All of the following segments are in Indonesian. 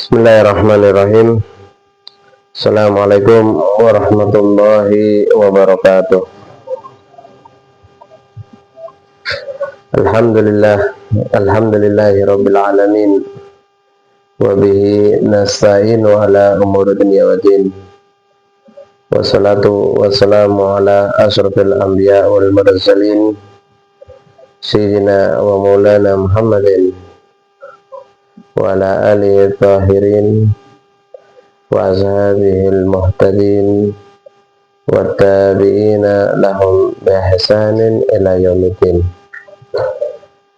Bismillahirrahmanirrahim. Assalamualaikum warahmatullahi wabarakatuh. Alhamdulillahi rabbil alamin. Wa bihi nasta'inu ala umuri dunya waddin. Wassalatu wassalamu ala asyrafil anbiya wal mursalin sayyidina wa maulana Muhammadin wa ala alihi tahirin wa ashabihil muhtadin wa tabi'ina lahum bi ihsanin ila yaumiddin.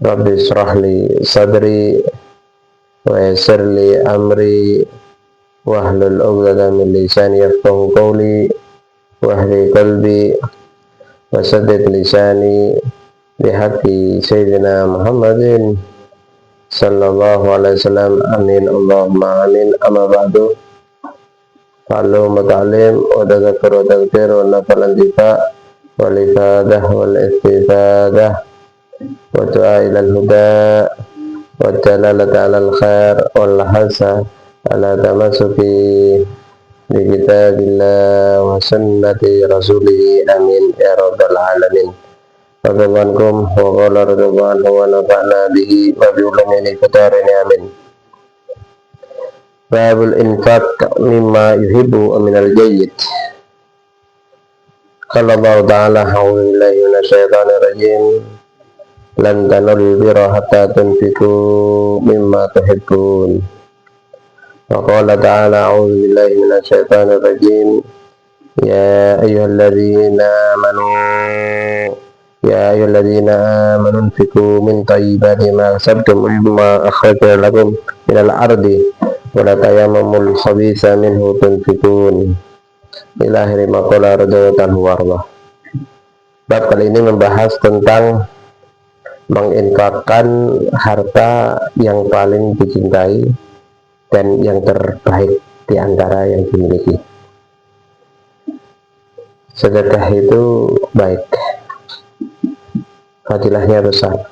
Rabbi shrah li sadri wa yassir li amri wahlul 'uqdatam min lisani yafqahu qawli wahdi qalbi wa saddid lisani bihaqqi sayyidina Muhammadin sallallahu alaihi wasallam. Amin Allahumma amin. Amma ba'du. Fa'allu mata'alim wa tadzakkar wa tadhkir wa nafalan tifa wal ifadah wal istifadah wa du'a ilal huda wa dalalata alal khair wal hasa ala tamassuki bi kitabillah wa sunnati rasulih. Amin ya rabbal alamin. Radwankum wa qala radwan wa nafa'na bihi wa bi ulumil qadarin. Amin. Babul infaq mimma yuhibbu minal jayyid. Qala Allah ta'ala a'udzu billahi minasyaitonir rajim. Lan tanalul birra hatta tunfiqu mimma tuhibbun. Wa qala ta'ala a'udzu billahi minasyaitonir rajim. Ya ayyuhalladzina amanu anfiqu min thayyibati ma kasabtum mimma akhrajna lakum minal ardi wa la tayammamul khabitha minhu tunfiqun ila akhir ma qala radhiyallahu anhu. Bab kali ini membahas tentang menginfakkan harta yang paling dicintai dan yang terbaik di antara yang dimiliki. Sedekah itu baik, fadilahnya besar.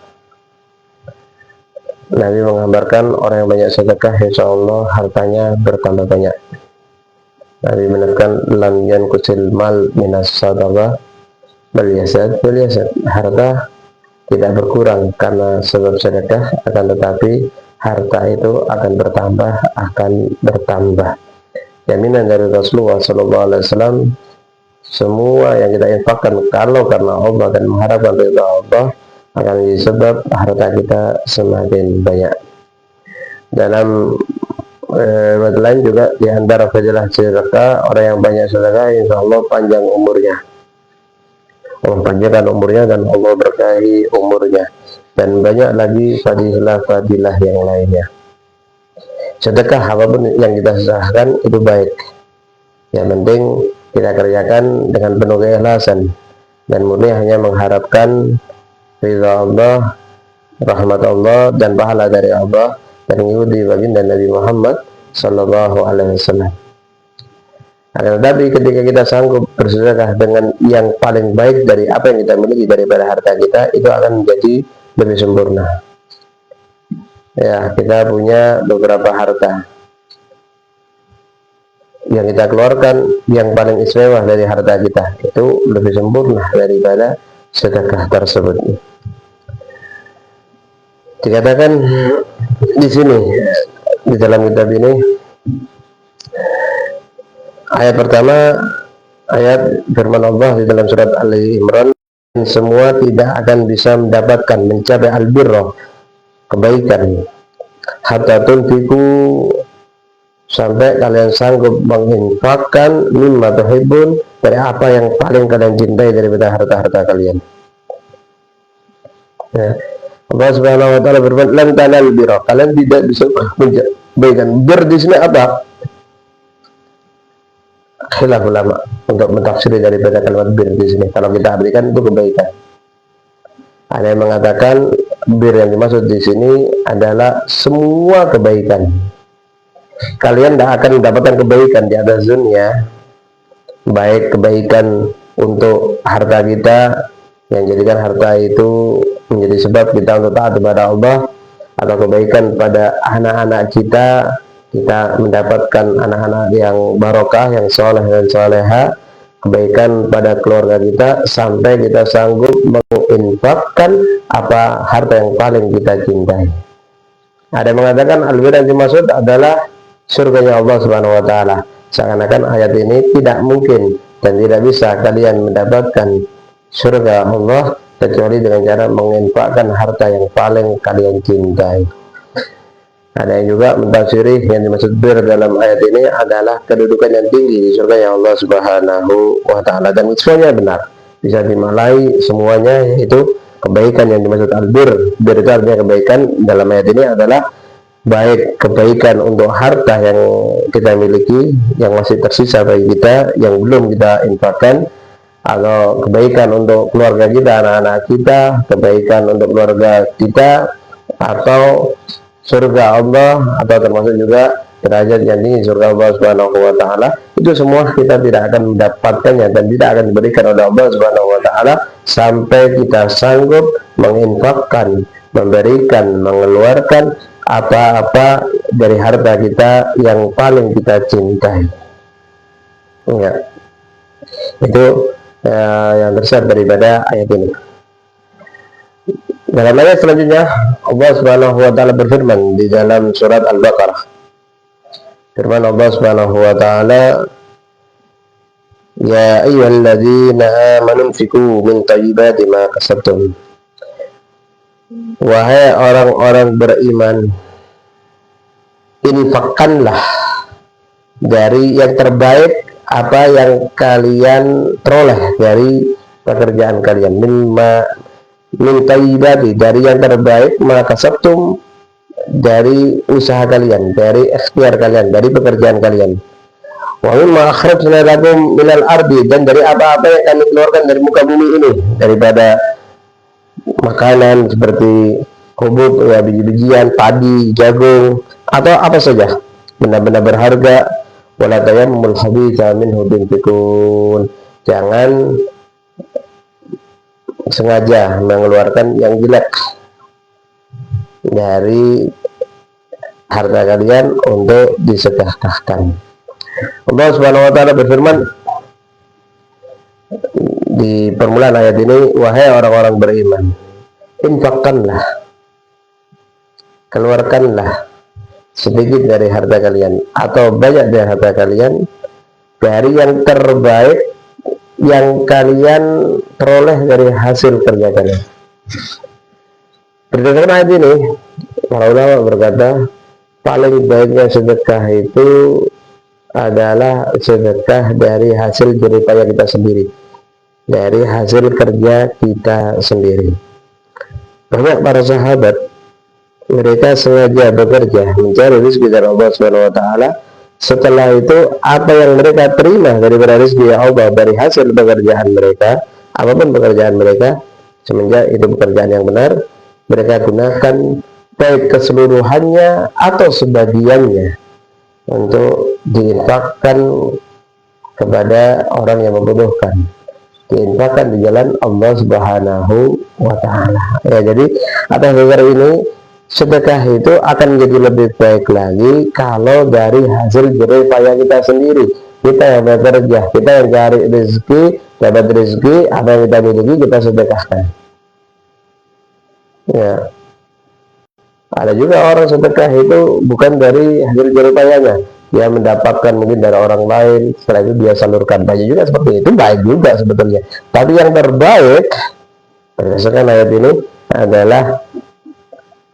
Nabi menggambarkan orang yang banyak sedekah, insya Allah hartanya bertambah banyak. Nabi menekankan lam yanqusil mal minas sadaqah bal yazad. Harta tidak berkurang karena sebab sedekah, akan tetapi harta itu akan bertambah. Jaminan dari Rasulullah SAW, semua yang kita infakkan kalau karena Allah dan mengharapkan ridha Allah akan menjadi sebab harta kita semakin banyak. Dalam riwayat lain juga di antara fadilah sedekah, orang yang banyak sedekah insya Allah panjang umurnya. Allah panjangkan umurnya dan Allah berkahi umurnya, dan banyak lagi fadilah yang lainnya. Sedekah apapun yang kita sedekahkan itu baik. Yang penting kita kerjakan dengan penuh keikhlasan dan murni hanya mengharapkan ridha Allah, rahmat Allah, dan pahala dari Allah, dan mengikuti baginda Nabi Muhammad sallallahu alaihi wasallam. Akan tetapi ketika kita sanggup bersedekah dengan yang paling baik dari apa yang kita miliki daripada harta kita, itu akan menjadi lebih sempurna. Ya, kita punya beberapa harta yang kita keluarkan yang paling istimewa dari harta kita, itu lebih sempurna daripada sedekah tersebut. Dikatakan di sini di dalam kitab ini, ayat pertama, ayat firman Allah di dalam surat Ali Imran, semua tidak akan bisa mendapatkan mencapai albirrah, kebaikan, hatta tunfiqu, sampai kalian sanggup menginfakkan mimma tuhibbun, dari apa yang paling kalian cintai daripada harta-harta kalian. Ya. Allah Subhanahu wa taala berfirman, lan tanal birra, kalian tidak bisa kebaikan. Bir di sini apa? Khilaf ulama untuk mentafsiri daripada kalimat bir di sini. Kalau kita artikan itu kebaikan. Ada yang mengatakan bir yang dimaksud di sini adalah semua kebaikan. Kalian tidak akan mendapatkan kebaikan di atas dunia, baik kebaikan untuk harta kita, yang jadikan harta itu menjadi sebab kita untuk taat kepada Allah, atau kebaikan pada anak-anak kita kita mendapatkan anak-anak yang barokah, yang soleh dan soleha, kebaikan pada keluarga kita, sampai kita sanggup menginfakkan apa harta yang paling kita cintai. Ada yang mengatakan al-bir yang dimaksud adalah surganya Allah Subhanahu wa taala. Seakan-akan ayat ini tidak mungkin dan tidak bisa kalian mendapatkan surga Allah kecuali dengan cara menginfakkan harta yang paling kalian cintai. Ada yang juga mentafsiri yang dimaksud bir dalam ayat ini adalah kedudukan yang tinggi di surga Allah Subhanahu wa taala, dan semuanya benar, bisa dimalai semuanya, yaitu kebaikan yang dimaksud al-bir. Bir itu artinya kebaikan dalam ayat ini adalah baik kebaikan untuk harta yang kita miliki yang masih tersisa bagi kita yang belum kita infakkan, atau kebaikan untuk keluarga kita, anak-anak kita, kebaikan untuk keluarga kita, atau surga Allah, atau termasuk juga derajat yang tinggi surga Allah Subhanahu wa taala. Itu semua kita tidak akan mendapatkannya dan tidak akan diberikan oleh Allah Subhanahu wa taala sampai kita sanggup menginfakkan, memberikan, mengeluarkan apa-apa dari harta kita yang paling kita cintai. Ya. Itu yang tersebut daripada ayat ini. Dalam ayat selanjutnya Allah Subhanahu wa taala berfirman di dalam surat Al-Baqarah. Firman Allah Subhanahu wa taala, "Ya ayyuhalladzina amanu anfiqu min thayyibati ma kasabtum." Wahai orang-orang beriman, infakkanlah dari yang terbaik apa yang kalian peroleh dari pekerjaan kalian. Min thayyibati, dari yang terbaik, maka kasabtum, dari usaha kalian, dari ikhtiar kalian, dari pekerjaan kalian. Wa mimma akhrajna lakum minal ardi, dan dari apa-apa yang kami keluarkan dari muka bumi ini, daripada makanan seperti hubub, ya, biji-bijian, padi, jagung, atau apa saja benda-benda berharga. Wala tayammumul khabitha minhu tunfiqun, jangan sengaja mengeluarkan yang jelek dari harta kalian untuk disedekahkan. Allah Subhanahu wa taala berfirman di permulaan ayat ini, wahai orang-orang beriman, infakkanlah, keluarkanlah sedikit dari harta kalian atau banyak dari harta kalian dari yang terbaik yang kalian peroleh dari hasil kerja kalian. Berdasarkan ayat ini, para ulama berkata paling baiknya sedekah itu adalah sedekah dari hasil jerih payah kita sendiri, dari hasil kerja kita sendiri. Banyak para sahabat, mereka sengaja bekerja mencari rezeki dari Allah Subhanahu wa taala. Setelah itu apa yang mereka terima daripada rezeki Allah dari hasil pekerjaan mereka, apapun pekerjaan mereka, semenjak itu pekerjaan yang benar, mereka gunakan baik keseluruhannya atau sebagiannya untuk diinfakkan kepada orang yang membutuhkan, diinfakkan di jalan Allah Subhanahu wa taala. Ya, jadi atas dasar ini sedekah itu akan menjadi lebih baik lagi kalau dari hasil jerih payah kita sendiri. Kita yang bekerja, kita yang cari rezeki, dapat rezeki, apa yang kita miliki kita sedekahkan. Ya. Ada juga orang sedekah itu bukan dari hasil jerih payahnya, dia mendapatkan mungkin dari orang lain, setelah itu dia salurkan. Banyak juga seperti itu, baik juga sebetulnya. Tapi yang terbaik berdasarkan ayat ini adalah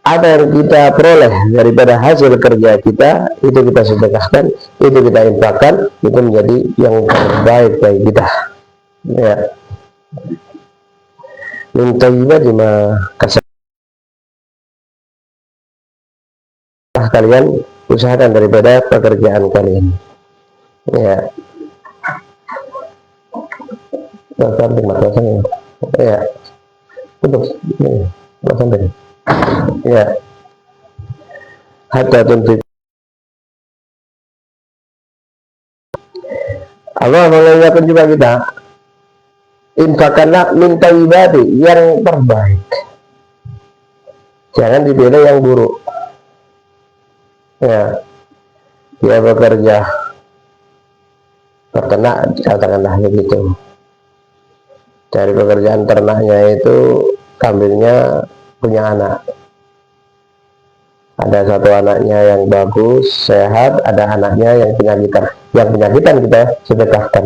apa yang kita peroleh daripada hasil kerja kita, itu kita sedekahkan, itu kita infakkan, itu menjadi yang terbaik bagi kita. Ya. Min thayyibati ma kasabtum, kalian usahakan daripada pekerjaan kalian. Ya. Ya. Betul. Ya. Ya, hatta tuntik. Allah mengingatkan juga kita, infakkanlah min thayyibati, yang terbaik, jangan dipilih yang buruk. Ya, dia bekerja peternak, katakanlah begitu. Dari pekerjaan ternaknya itu kambingnya punya anak. Ada satu anaknya yang bagus, sehat, ada anaknya yang penyakitan. Yang penyakitan kita sedekahkan.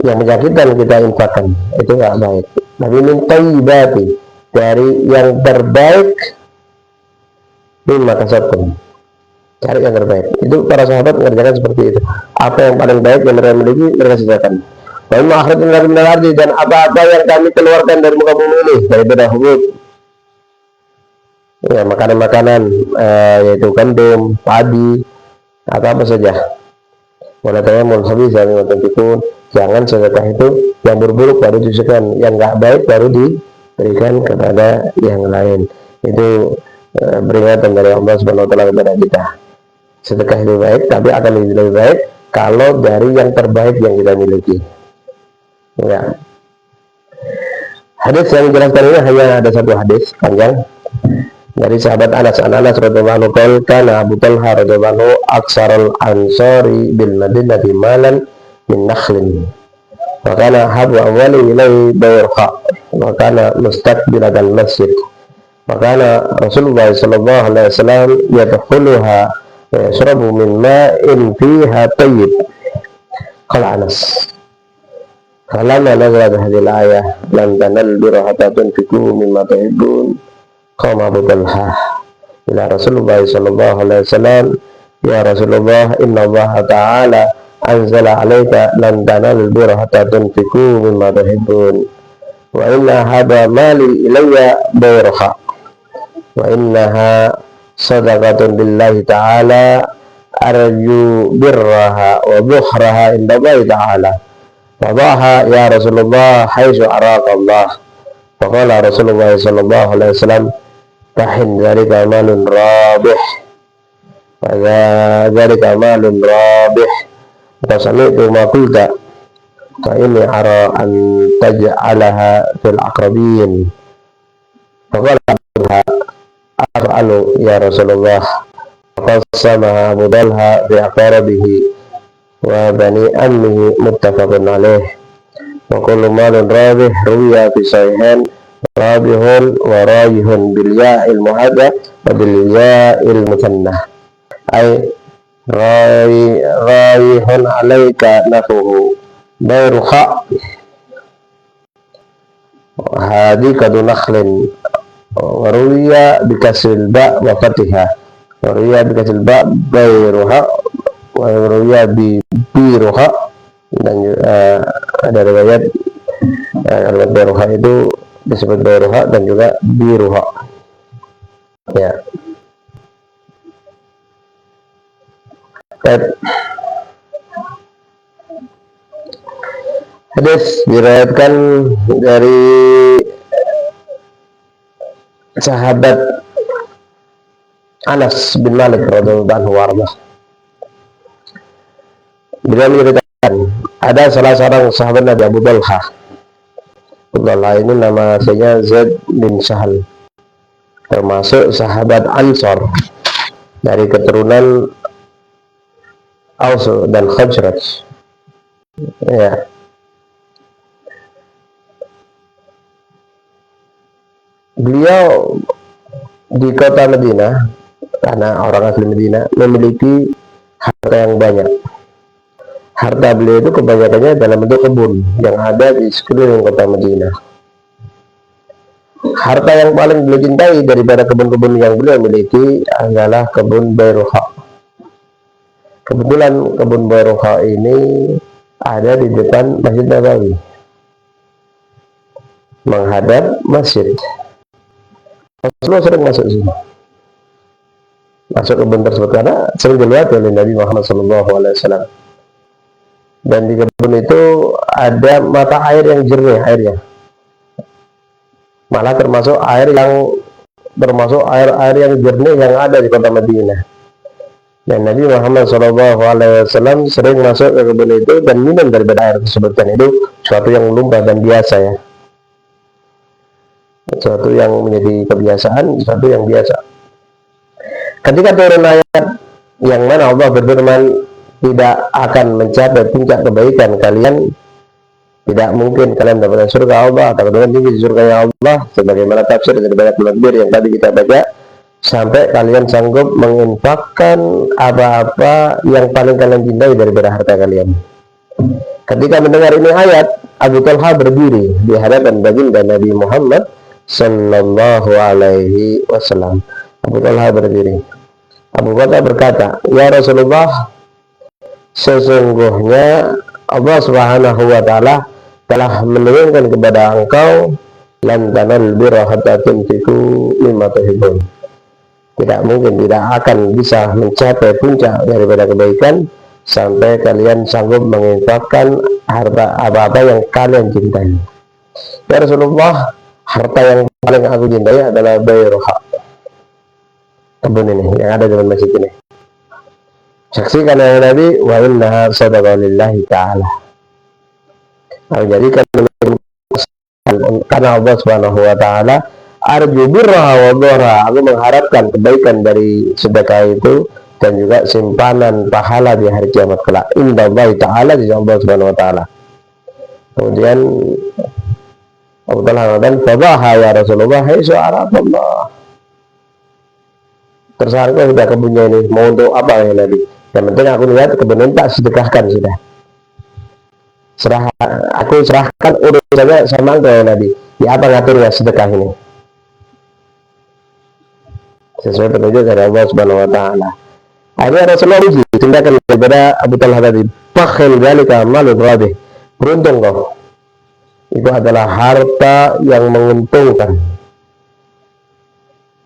Yang penyakitan kita infakkan. Itu nggak baik. Tapi min thayyibati, dari yang terbaik mimma kasabtum. Cari yang terbaik. Itu para sahabat mengerjakan seperti itu. Apa yang paling baik yang mereka miliki, mereka sedekahkan. Wa mimma akhrajna lakum minal ardi, dan apa-apa yang kami keluarkan dari muka bumi ini, daripada hubub, ya, makanan-makanan, yaitu gandum, padi, atau apa saja. Wala tayammul khabitha mimma tunfiqun, jangan sedekah itu yang buruk baru disedekahkan, yang nggak baik baru diberikan kepada yang lain. Itu peringatan dari Allah Subhanahu wa taala kepada kita. Sedekah lebih baik, tapi akan lebih baik kalau dari yang terbaik yang kita miliki. Ya. Hadis yang dijelaskan ini hanya ada satu hadis panjang dari sahabat Anas. Anas radhiyallahu anhu, kana Abu Talha radhiyallahu anhu aksarul ansari bil Madinati malan min nakhlin. Wa kana habu awali ilai bayruha. Wa kana mustaqbilan al-masjid. Wa kana Rasulullah sallallahu alaihi wasallam yadkhuluha wa yashrabu min ma'in fiha tayyib. Qala Anas, falamma nazalat hadhihi al-ayah lan tanal birra hatta tunfiqu mimma tuhibbun, qama Abu Talha ila Rasulullah sallallahu alaihi wasallam, ya Rasulullah, inna Allah ta'ala anzala alayka lan tanal birra hatta tunfiqu mimma tuhibbun, wa inna hadha mali ilayya bayruha, wa innaha sadaqatun lillahi ta'ala arju birraha wa buhraha inda Allah ta'ala. Wadaha ya Rasulullah haitsu araka Allah. Faqala Rasulullah sallallahu alaihi wasallam, tahin dzalika malun rabih. Wa dzalika malun rabih. Wa sami'tu ma qulta fa inni ara an taj'alaha fil aqrabin. Faqala af'alu ya Rasulullah. Faqassamaha Abu Talha fi aqrabihi wa bani ammihi, muttafaqun alaih. Wa kullu malin rabih ruwiya fi sahihain, rabihun wa rayihun bil ya'il muhadda wa bil ya'il muthanna, ay rayihun alaika nafuhu bayruha hadikatu nakhlin, wa ruwiya bi kasril ba wa fatiha, wa ruwiya bi kasril ba bayruha, wa ruwiya bi biruha, dan ada riwayat biruha itu disebut biruha dan juga biruha. Ya. Hadis diriwayatkan dari sahabat Anas bin Malik radhiyallahu anhu warḍah. Beliau menceritakan ada salah seorang sahabat Nabi, Abu Talha. Abu Talha ini nama aslinya Zaid bin Sahal, termasuk sahabat Ansor dari keturunan Aus dan Khazraj. Ya. Beliau di kota Madinah, karena orang asli Madinah, memiliki harta yang banyak. Harta beliau itu kebanyakannya dalam bentuk kebun yang ada di sekeliling kota Madinah. Harta yang paling beliau cintai daripada kebun-kebun yang beliau miliki adalah kebun Bayruha. Kebetulan kebun Bayruha ini ada di depan Masjid Nabawi, menghadap masjid. Rasulullah sering masuk sini, masuk kebun tersebut karena sering dilihat oleh Nabi Muhammad SAW. Dan di kebun itu ada mata air yang jernih airnya, malah termasuk air yang jernih yang ada di kota Madinah. Dan Nabi Muhammad SAW sering masuk ke kebun itu dan minum daripada air tersebut, dan itu suatu yang lumrah dan biasa, ya, suatu yang menjadi kebiasaan, suatu yang biasa. Ketika turun ayat yang mana Allah berfirman tidak akan mencapai puncak kebaikan kalian, tidak mungkin kalian mendapatkan surga Allah atau dengan tinggi di surga Allah, sebagaimana tafsir dari banyak penafsir yang tadi kita baca, sampai kalian sanggup menginfakkan apa-apa yang paling kalian cintai daripada harta kalian. Ketika mendengar ini ayat, Abu Talha berdiri di hadapan baginda Nabi Muhammad Sallallahu Alaihi Wasallam. Abu Talha berdiri. Abu Bakar berkata, ya Rasulullah, sesungguhnya Allah Subhanahu Wa Taala telah menurunkan kepada engkau lan tanal birra hatta tunfiqu mimma tuhibbun. Tidak mungkin, tidak akan bisa mencapai puncak daripada kebaikan sampai kalian sanggup menginfakkan harta apa-apa yang kalian cintai. Ya Rasulullah, harta yang paling aku cintai adalah bayruha, kebun ini yang ada di masjid ini. Saksikan ya Nabi, wa innaha sadaqah lillahi ta'ala. Aku jadikan karena Allah Subhanahu Wa Ta'ala, arju birra wa dhara, aku mengharapkan kebaikan dari sedekah itu dan juga simpanan pahala di hari kiamat kelak. Inna Allah Ta'ala, di Allah Subhanahu Wa Ta'ala. Kemudian Abu Talha mengatakan, fadaha ya Rasulullah, hai su'aratullah. Terserah kau sudah kebunnya ini, mau untuk apa ya Nabi? Yang penting aku lihat kebun ini tak sedekahkan sudah. Aku serahkan urusannya sama engkau ya Nabi. Ya apa ngaturnya sedekah ini? Sesuai petunjuk dari Allah Subhanahu Wa Ta'ala. Akhirnya Rasulullah uji tindakan daripada Abu Talha tadi. Fakhil dzalika malun rabih. Beruntung kau. Itu adalah harta yang menguntungkan.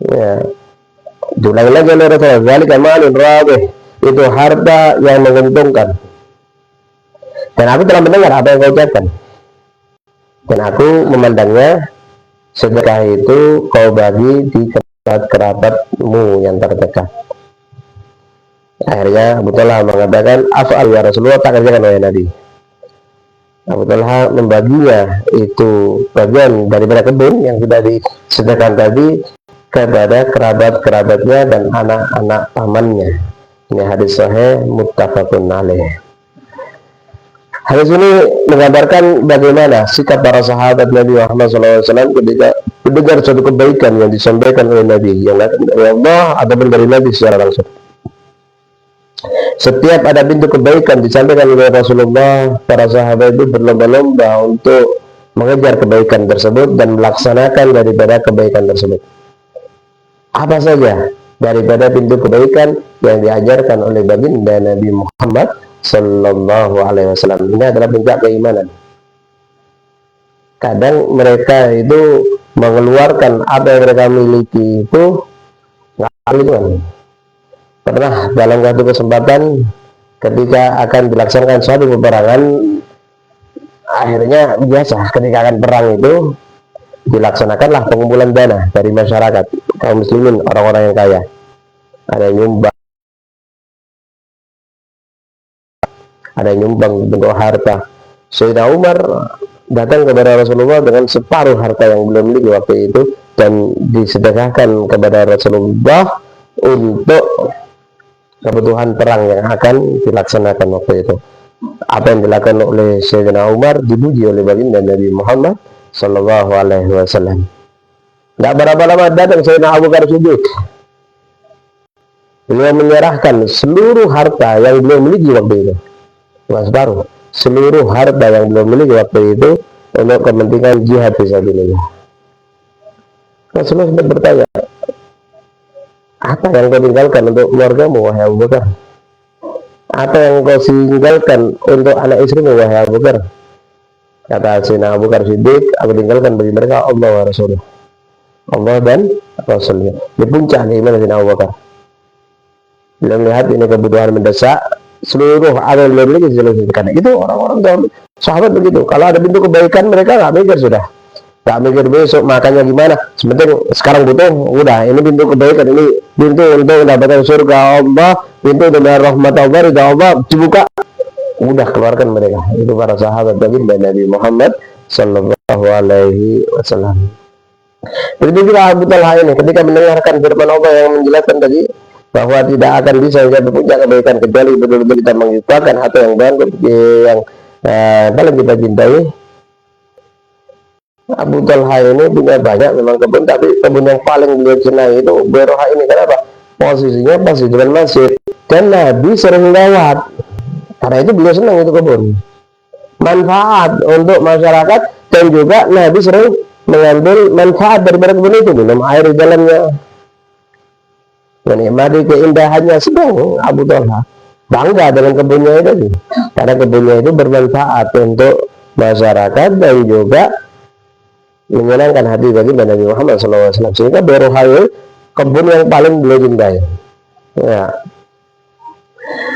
Ya. Diulangi lagi oleh Rasulullah, dzalika malun rabih. Itu harta yang menguntungkan. Dan aku telah mendengar apa yang kau ucapkan. Dan aku memandangnya sedekah itu kau bagi di kerabat-kerabatmu yang terdekat. Akhirnya Abu Talha mengatakan, af'al ya Rasulullah, tak kerjakan oleh Nabi. Abu Talha membaginya itu bagian daripada kebun yang sudah disedekahkan tadi kepada kerabat-kerabatnya dan anak-anak pamannya. Ini hadis sahih muttafaqun alaih. Hadis ini menggambarkan bagaimana sikap para sahabat Nabi Muhammad SAW ketika mendengar suatu kebaikan yang disampaikan oleh Nabi, yang datang dari Allah ataupun dari Nabi secara langsung. Setiap ada pintu kebaikan disampaikan oleh Rasulullah, para sahabat itu berlomba-lomba untuk mengejar kebaikan tersebut dan melaksanakan daripada kebaikan tersebut. Apa saja daripada pintu kebaikan yang diajarkan oleh baginda Nabi Muhammad Sallallahu Alaihi Wasallam. Ini adalah puncak keimanan. Kadang mereka itu mengeluarkan apa yang mereka miliki itu nggak. Pernah dalam satu kesempatan ketika akan dilaksanakan suatu peperangan, akhirnya biasa ketika akan perang itu dilaksanakanlah pengumpulan dana dari masyarakat kaum muslimin, orang-orang yang kaya. Ada yang nyumbang, ada yang nyumbang bentuk harta. Sayyidina Umar datang kepada Rasulullah dengan separuh harta yang belum miliki waktu itu dan disedekahkan kepada Rasulullah untuk kebutuhan perang yang akan dilaksanakan waktu itu. Apa yang dilakukan oleh Sayyidina Umar dipuji oleh baginda Nabi Muhammad Sallallahu Alaihi Wasallam. Tidak berapa lama datang Sayyidina Abu Bakar Siddiq. Beliau menyerahkan seluruh harta yang beliau miliki waktu itu, mas baru seluruh harta yang beliau miliki waktu itu untuk kepentingan jihad fisabilillah. Rasulullah sempat bertanya, apa yang kau tinggalkan untuk keluargamu wahai Abu Bakar? Apa yang kau tinggalkan untuk anak istrimu wahai Abu Bakar? Kata Sayyidina Abu Bakar Siddiq, aku tinggalkan bagi mereka Allah wa Rasulullah, Allah dan Rasulnya. Di puncak keimanan Sayyidina Abu Bakar. Beliau melihat ini kebutuhan mendesak, seluruh ada yang memiliki seluruh karena itu orang-orang sahabat begitu. Kalau ada pintu kebaikan mereka nggak mikir sudah, nggak mikir besok makannya gimana. Sebenarnya sekarang butuh, udah ini pintu kebaikan, ini pintu untuk mendapatkan surga Allah, pintu dengan rahmat Allah, ridha Allah dibuka, udah keluarkan mereka. Itu para sahabat baginda Nabi Muhammad Sallallahu Alaihi Wasallam. Begitu juga Abu Talha ini ketika mendengarkan firman Allah yang menjelaskan tadi, bahwa tidak akan bisa mencapai puncak kebaikan kecuali betul-betul kita mengikhlaskan atau yang bangkrut yang paling kita cintai. Abu Talha ini punya banyak memang kebun, tapi kebun yang paling beliau senangi itu Beroha ini. Kenapa? Posisinya pas di depan masjid dan Nabi sering lewat, karena itu beliau senang itu kebun, manfaat untuk masyarakat, dan juga Nabi sering mengambil manfaat daripada kebun itu, minum air di dalamnya, menikmati keindahannya. Sedang Abu Talha bangga dengan kebunnya itu, karena kebunnya itu bermanfaat untuk masyarakat dan juga menyenangkan hati bagi Nabi Muhammad SAW. Sehingga Beroha kebun yang paling beliau cintai. Ya.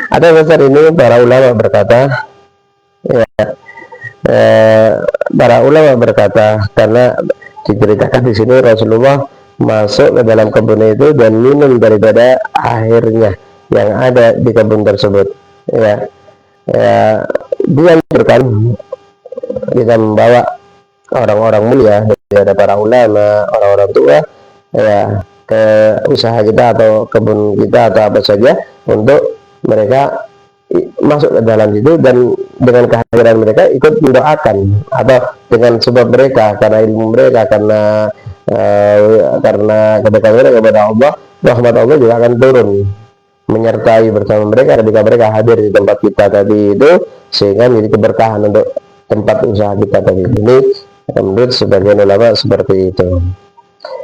Ada besar ini para ulama berkata, ya, para ulama berkata, karena diceritakan di sini Rasulullah masuk ke dalam kebun itu dan minum daripada airnya yang ada di kebun tersebut. Ya, dia berkan kita membawa orang-orang mulia, ada para ulama, orang-orang tua, ya, ke usaha kita atau kebun kita atau apa saja, untuk mereka masuk ke dalam situ dan dengan kehadiran mereka ikut mendoakan, atau dengan sebab mereka, karena ilmu mereka, karena kedekatan mereka kepada Allah, rahmat Allah juga akan turun menyertai bersama mereka ketika mereka hadir di tempat kita tadi itu, sehingga menjadi keberkahan untuk tempat usaha kita tadi. Ini menurut sebagian ulama seperti itu.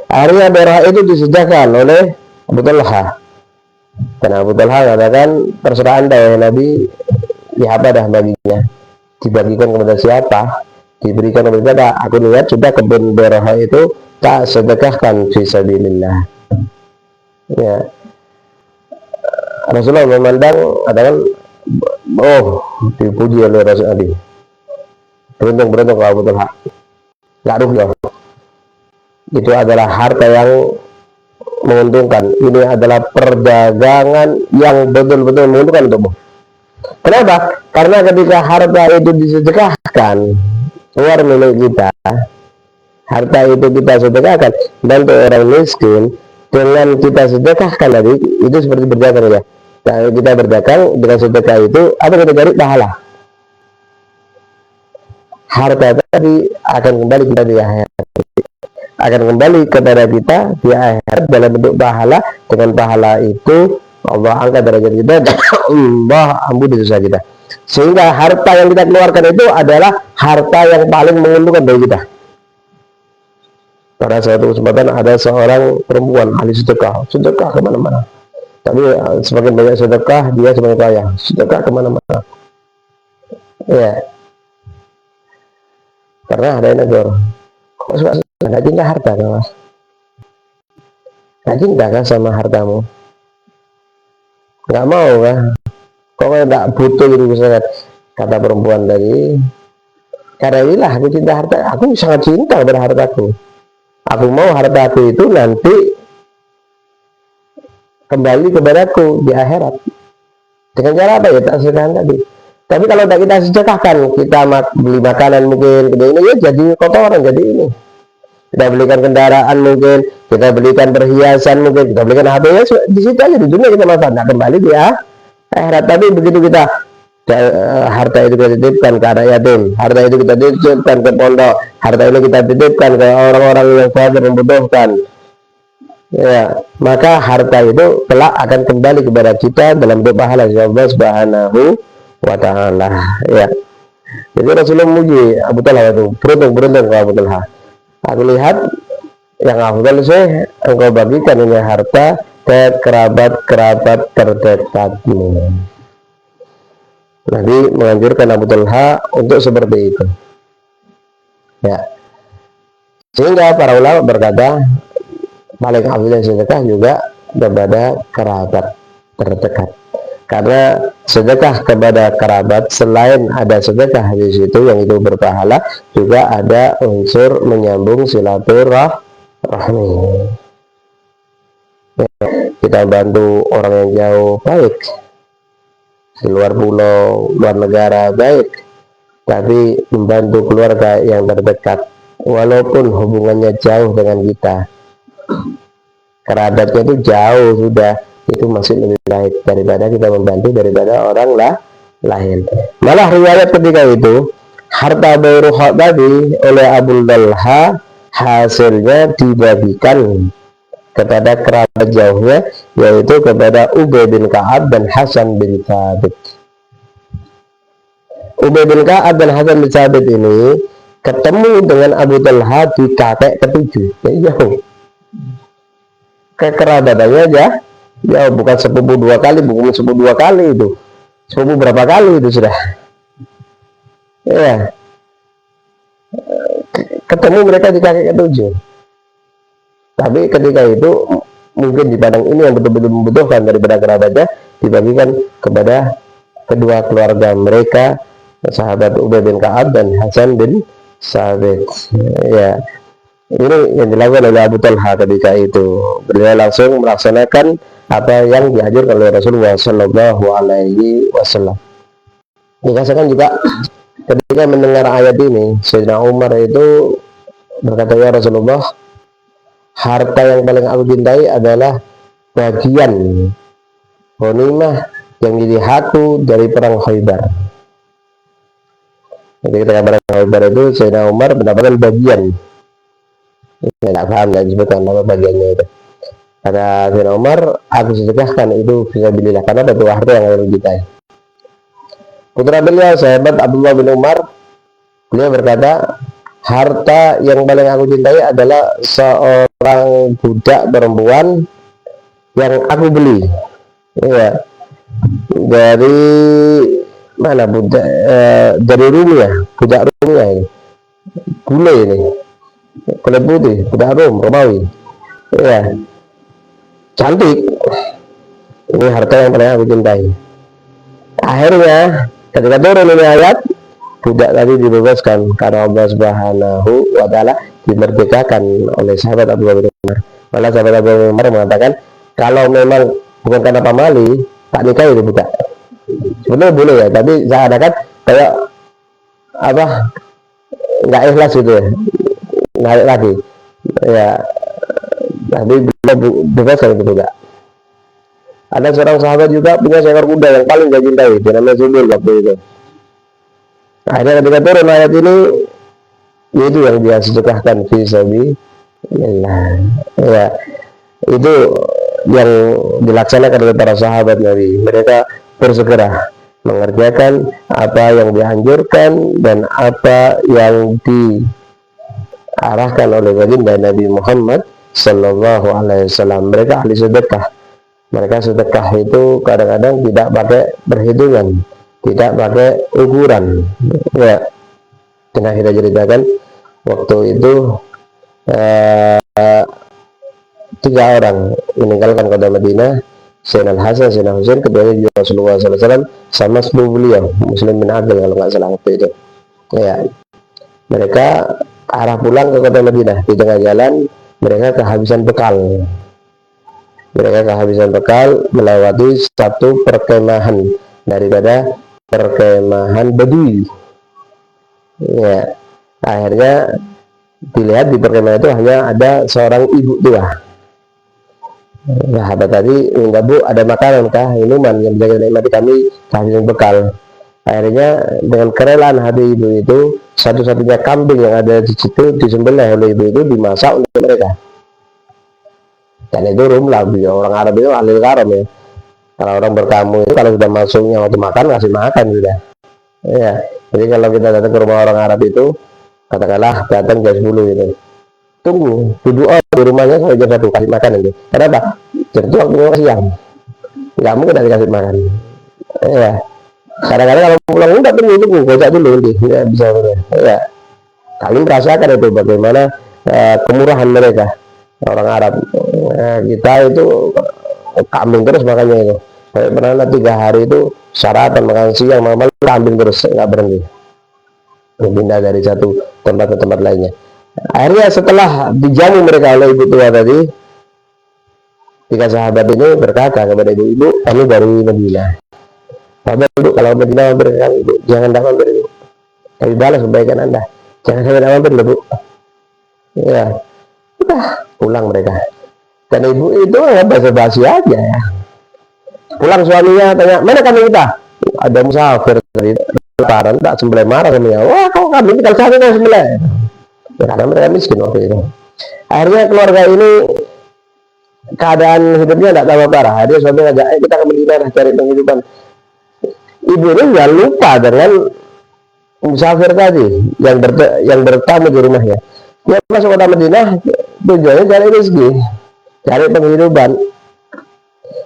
Akhirnya Beroha itu disediakan oleh Abu Talha, karena Abu Talha katakan, terserah anda ya Nabi, ya apa dah baginya, dibagikan kepada siapa, diberikan kepada kita. Aku lihat sudah kebun Beroha itu tak sedekahkan fisabilillah. Ya, Rasulullah memandang, katakan, oh dipuji oleh Rasulullah, beruntung Abu Talha, nggak rugi. Itu adalah harta yang menguntungkan. Ini adalah perdagangan yang betul-betul menguntungkan untukmu. Kenapa? Karena ketika harta itu disedekahkan, uang milik kita, harta itu kita sedekahkan, bantu orang miskin, dengan kita sedekahkan tadi, itu seperti berdagang ya. Nah, kita berdagang dengan sedekah itu, apa kita cari? Pahala. Harta tadi akan kembali kita di akhirat, akan kembali kepada kita di akhirat dalam bentuk pahala. Dengan pahala itu Allah angkat derajat kita, Allah ampuni dosa kita, sehingga harta yang kita keluarkan itu adalah harta yang paling menguntungkan bagi kita. Pada suatu kesempatan ada seorang perempuan ahli sedekah kemana-mana, tapi semakin banyak sedekah dia semakin kaya, sedekah kemana-mana. Ya, pernah ada yang negor, kok suka nggak cinta harta kan mas? Nggak cinta kan sama hartamu? Nggak mau kan? Kok nggak butuh gitu misalnya? Kata perempuan tadi, karena inilah aku cinta harta, aku sangat cinta pada hartaku. Aku mau hartaku itu nanti kembali kepadaku di akhirat. Dengan cara apa ya? Tak sedekahkan tadi. Tapi kalau tidak kita sedekahkan, kita beli makanan mungkin, ini ya jadi kotoran, jadi ini. Kita belikan kendaraan mungkin, kita belikan perhiasan mungkin, kita belikan HP, ya di situ aja di dunia kita manfaat, nah kembali di akhirat. Tapi begitu kita harta itu kita titipkan ke anak yatim, harta itu kita titipkan ke pondok, harta ini kita titipkan ke orang-orang yang fakir membutuhkan, ya, maka harta itu kelak akan kembali kepada kita dalam bentuk pahala Allah Subhanahu wa ta'ala. Ya, jadi Rasulullah memuji Abu Talha itu, beruntung Abu Talha. Aku lihat yang afdal sih engkau bagikan ini harta ke kerabat terdekatmu. Nabi menganjurkan Abu Talha untuk seperti itu. Ya, sehingga para ulama berkata paling afdal sedekah juga kepada kerabat terdekat. Karena sedekah kepada kerabat, selain ada sedekah di situ yang itu berpahala, juga ada unsur menyambung silaturahmi. Kita bantu orang yang jauh baik, di luar pulau, luar negara baik, tapi membantu keluarga yang terdekat, walaupun hubungannya jauh dengan kita, kerabatnya itu jauh sudah, itu masih lebih baik daripada kita membantu daripada orang lain. Malah riwayat ketika itu harta Bairuha tadi oleh Abu Dalha hasilnya dibagikan kepada kerabat jauhnya, yaitu kepada Ubay bin Ka'ab dan Hasan bin Thabit. Ubay bin Ka'ab dan Hasan bin Thabit ini ketemu dengan Abu Talha di kakek ketujuh. Jauh. Kekerabatannya aja, ya bukan sepupu dua kali, bukan sepupu dua kali itu. Sepupu berapa kali itu sudah. Ya. Ketemu mereka di kakek ketujuh. Tapi ketika itu mungkin di padang ini yang betul-betul membutuhkan daripada kerabatnya dibagikan kepada kedua keluarga mereka, sahabat Ubay bin Ka'ab dan Hasan bin Thabit. Ya, ini yang dilakukan oleh Abu Talha ketika itu. Beliau langsung melaksanakan apa yang diajarkan oleh Rasulullah Shallallahu Alaihi Wasallam. Dikatakan juga ketika mendengar ayat ini, Sayyidina Umar itu berkata, ya Rasulullah, harta yang paling aku cintai adalah bagian ghanimah yang jadi hakku dari perang Khaybar. Jadi ketika perang Khaybar itu Sayyidina Umar mendapatkan bagian. Saya tidak paham dan disebutkan nama bagiannya itu. Kata Sayyidina Umar, aku sedekahkan itu fisabilillah karena itu harta yang aku cintai. Putra beliau sahabat Abdullah bin Umar, beliau berkata, harta yang paling aku cintai adalah seorang budak perempuan yang aku beli, ya, dari mana budak, dari Rumia, budak Rumia ini, bule ini, kulit putih, budak Romawi, ya, cantik. Ini harta yang paling aku cintai. Akhirnya ketika turun ini ayat, budak tadi dibebaskan karena Allah Subhanahu wa Ta'ala dimerdekakan oleh sahabat Abu Bakar Umar. Malah sahabat Abu Bakar Umar mengatakan, kalau memang bukan karena pamali, tak nikah itu budak. Sebenarnya boleh ya, tapi saya adakan kayak apa, nggak ikhlas gitu ya, narik lagi ya, tapi bebaskan itu budak. Ada seorang sahabat juga punya seekor kuda yang paling dia cintai, dia namanya Zubair waktu itu. Akhirnya ketika turun ayat ini, itu yang dia sedekahkan fisabilillah. Ya, itu yang dilaksanakan oleh para sahabat Nabi. Mereka bersegera mengerjakan apa yang dianjurkan dan apa yang diarahkan oleh baginda Nabi Muhammad Sallallahu Alaihi Wasallam. Mereka ahli sedekah. Mereka sedekah itu kadang-kadang tidak pakai perhitungan, tidak pakai ukuran. Ya, pernah kita ceritakan waktu itu 3 orang meninggalkan kota Madinah, Sayyidina Hasan, Sayyidina Husain, keduanya juga Rasulullah SAW sama sepupu beliau, Muslim bin Aqil kalau nggak salah waktu itu. Ya, mereka arah pulang ke kota Madinah, di tengah jalan mereka kehabisan bekal. Mereka kehabisan bekal melewati satu perkemahan daripada perkemahan Badui. Ya, akhirnya dilihat di perkemahan itu hanya ada seorang ibu tua. Sahabat tadi, enggak bu, ada makanan kah, minuman yang bisa kita nikmati, kami kehabisan bekal. Akhirnya dengan kerelaan hati ibu itu, satu-satunya kambing yang ada di situ disembelih oleh ibu itu, dimasak untuk mereka. Dan itu rumlah, orang Arab itu ahli karam ya. Kalau orang bertamu itu kalau sudah masuknya waktu makan, kasih makan sudah. Ya, jadi kalau kita datang ke rumah orang Arab itu, katakanlah datang jam 10 gitu, tunggu, duduk di rumahnya sampai jam 1 kasih makan itu. Kenapa? Jam itu waktu siang, nggak mungkin ada dikasih makan. Ya, kadang-kadang kalau pulang udah tunggu, gocak dulu nanti, ya bisa. Ya, kalian merasakan itu bagaimana kemurahan mereka. Orang Arab, kita itu kambing terus makanya itu. Pernah 3 hari itu sarapan, makan siang, malam kambing terus, nggak berhenti. Pindah dari satu tempat ke tempat lainnya. Akhirnya setelah dijamu mereka oleh ibu tua tadi, 3 sahabat ini berkata kepada ibu, kami dari Madinah. Sahabat ibu, kalau Madinah mampir kami, ibu, jangan tak mampir ibu. Kami balas kebaikan Anda. Jangan sampai mampir ibu. Ya, udah pulang mereka. Dan ibu itu basa-basi aja ya. Pulang suaminya tanya, mana kami kita? Ada musafir tadi lebaran, tak sembelih, marah suaminya. Wah, kau kami tinggal satu kau sembelih. Ya, karena mereka miskin waktu itu. Akhirnya keluarga ini keadaan hidupnya tidak tambah parah. Dia suami ngajak, kita ke Madinah cari penghidupan. Ibu ini nggak lupa dengan musafir tadi yang bertamu di rumahnya. Dia masuk kota Madinah tujuannya cari rezeki, cari penghidupan.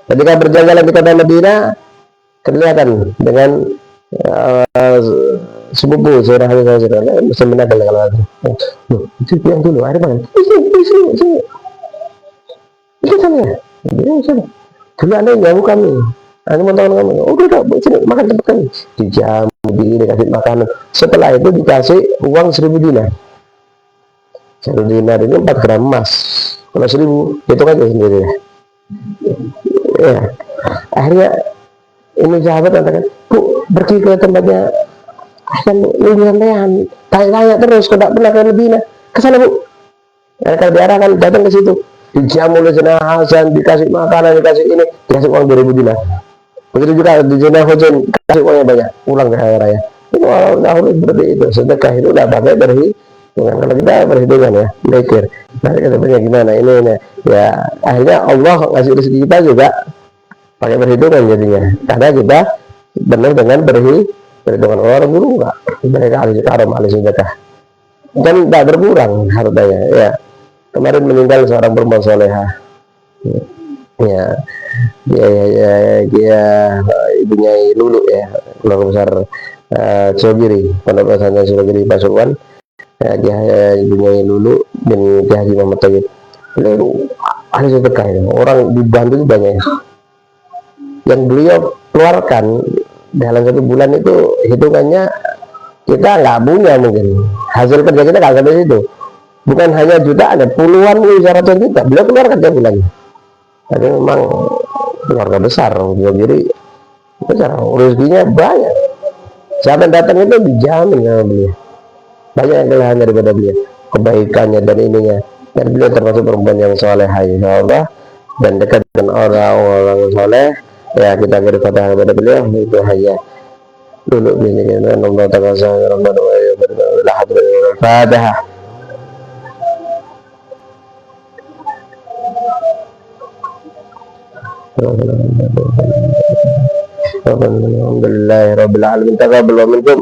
Ketika berjalan di kota Madinah, kelihatan dengan sepupu seorang hadis saudara sebenarnya kalau ada. Itu yang dulu ada banget. Sini. Ikut sana. Dia sana. Dulu ada yang jauh kami. Ada teman kami. Oh udah, sini makan cepat kami. Dijamu, dikasih makanan. Setelah itu dikasih uang 1.000 dinar. 1 dinar ini 4 gram emas. Kalau 1.000, hitung aja sendiri. Ya. Akhirnya ini sahabat katakan, Bu, pergi ke tempatnya akan nunggu sampean, tanya-tanya terus, kok tak pernah ke Madinah, ke sana Bu. Mereka diarahkan datang ke situ, dijamu oleh Sayyidina Hasan, dikasih makanan, dikasih ini, dikasih uang 2.000 dinar. Begitu juga di Sayyidina Husain, kasih uangnya banyak, pulang ke hari raya. Itu orang dahulu seperti itu, sedekah itu udah pakai berhitungan. Kalau kita berhitungan ya, mikir, nah kita gimana ini, ya akhirnya Allah ngasih rezeki kita juga pakai perhitungan jadinya, karena kita benar dengan perhitungan. Orang dulu enggak, mereka ahli karam, ahli sedekah dan tak berkurang hartanya. Ya, kemarin meninggal seorang perempuan soleha, ya ibunya Lulu ya, keluarga besar Sogiri, pondok pesantren Sogiri Pasuruan. Dia ibunya Lulu bin Kiai Haji Muhammad Thayyib, ahli sedekah itu, orang dibantu banyak. Yang beliau keluarkan dalam 1 bulan itu hitungannya kita nggak punya, mungkin hasil kerja kita nggak sampai situ, bukan hanya jutaan, puluhan miliar ratusan juta beliau keluarkan tiap bulannya. Jadi memang keluarga besar, jadi besar, rezekinya banyak. Siapa yang datang itu dijamin sama beliau, banyak yang kelebihan daripada beliau, kebaikannya dan ininya. Dan beliau termasuk perempuan yang soleh, insyaallah, dan dekat dengan orang-orang soleh. Ya, kita beri fatihah kepada beliau. Itu hanya dulu ini kan Allah Ta'ala Fatihah. Alhamdulillah Rabbil Alamin. Taqabbal minkum.